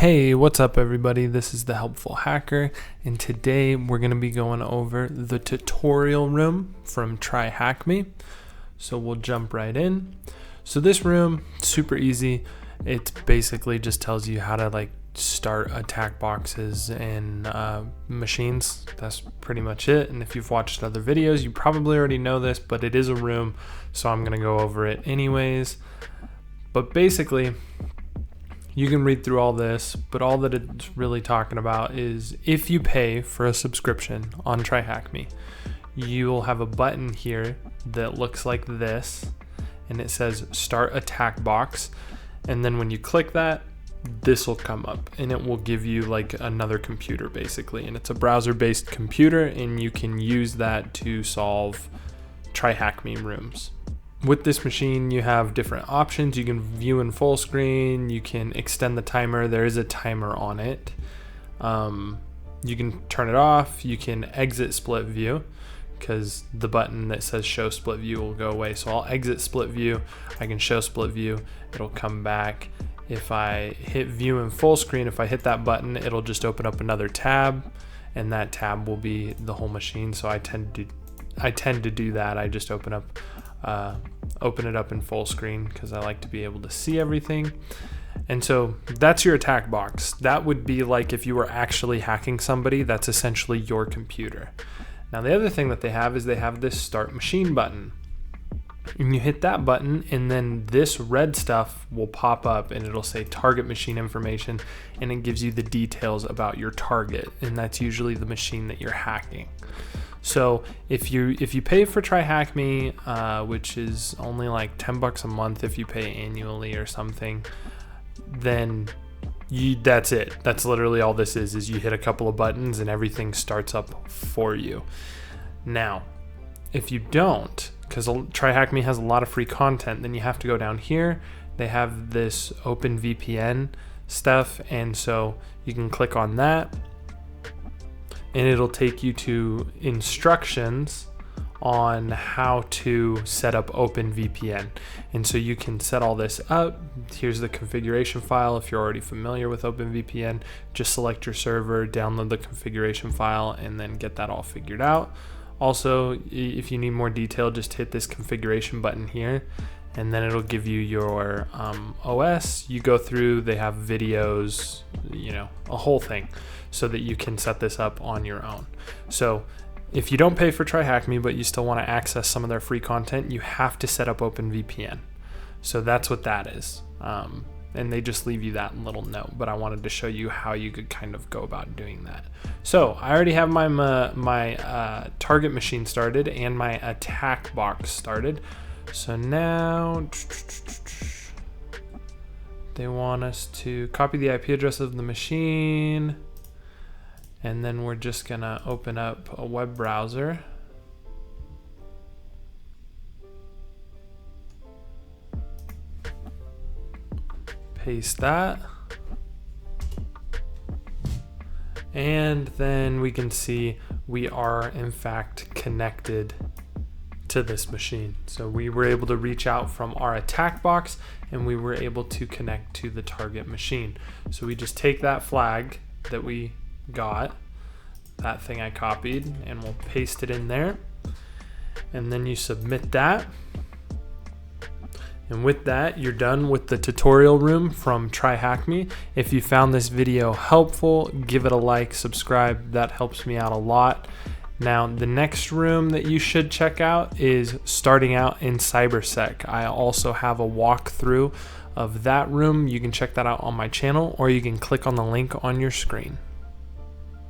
Hey, what's up everybody? This is the Helpful Hacker, and today we're going to be going over the tutorial room from TryHackMe. So we'll jump right in. So this room, super easy. It basically just tells you how to start attack boxes and machines. That's pretty much it. And if you've watched other videos, you probably already know this, but it is a room, so I'm going to go over it anyways. But basically, you can read through all this, but all that it's really talking about is if you pay for a subscription on TryHackMe, you will have a button here that looks like this, and it says Start Attack Box. And then when you click that, this will come up, and it will give you another computer basically. And it's a browser-based computer, and you can use that to solve TryHackMe rooms. With this machine, you have different options. You can view in full screen, you can extend the timer. There is a timer on it. You can turn it off, you can exit split view, because the button that says show split view will go away. So I'll exit split view, I can show split view, it'll come back. If I hit view in full screen, if I hit that button, it'll just open up another tab, and that tab will be the whole machine. So I tend to do that. I just open it up in full screen because I like to be able to see everything. And so that's your attack box. That would be like if you were actually hacking somebody, that's essentially your computer. Now the other thing that they have is they have this start machine button. And you hit that button, and then this red stuff will pop up, and it'll say target machine information, and it gives you the details about your target, and that's usually the machine that you're hacking. So if you pay for TryHackMe, which is only like $10 a month if you pay annually or something, then that's it. That's literally all this is you hit a couple of buttons and everything starts up for you. Now, if you don't, because TryHackMe has a lot of free content, then you have to go down here. They have this OpenVPN stuff, and so you can click on that, and it'll take you to instructions on how to set up OpenVPN. And so you can set all this up. Here's the configuration file. If you're already familiar with OpenVPN, just select your server, download the configuration file, and then get that all figured out. Also, if you need more detail, just hit this configuration button here, and then it'll give you your OS. You go through, they have videos, a whole thing, so that you can set this up on your own. So if you don't pay for TryHackMe, but you still want to access some of their free content, you have to set up OpenVPN. So that's what that is. And they just leave you that little note, but I wanted to show you how you could kind of go about doing that. So I already have my target machine started and my attack box started. So now they want us to copy the IP address of the machine, and then we're just gonna open up a web browser. Paste that, and then we can see we are in fact connected to this machine. So we were able to reach out from our attack box, and we were able to connect to the target machine. So we just take that flag that we got, that thing I copied, and we'll paste it in there, and then you submit that. And with that, you're done with the tutorial room from TryHackMe. If you found this video helpful, give it a like, subscribe. That helps me out a lot. Now, the next room that you should check out is starting out in CyberSec. I also have a walkthrough of that room. You can check that out on my channel, or you can click on the link on your screen.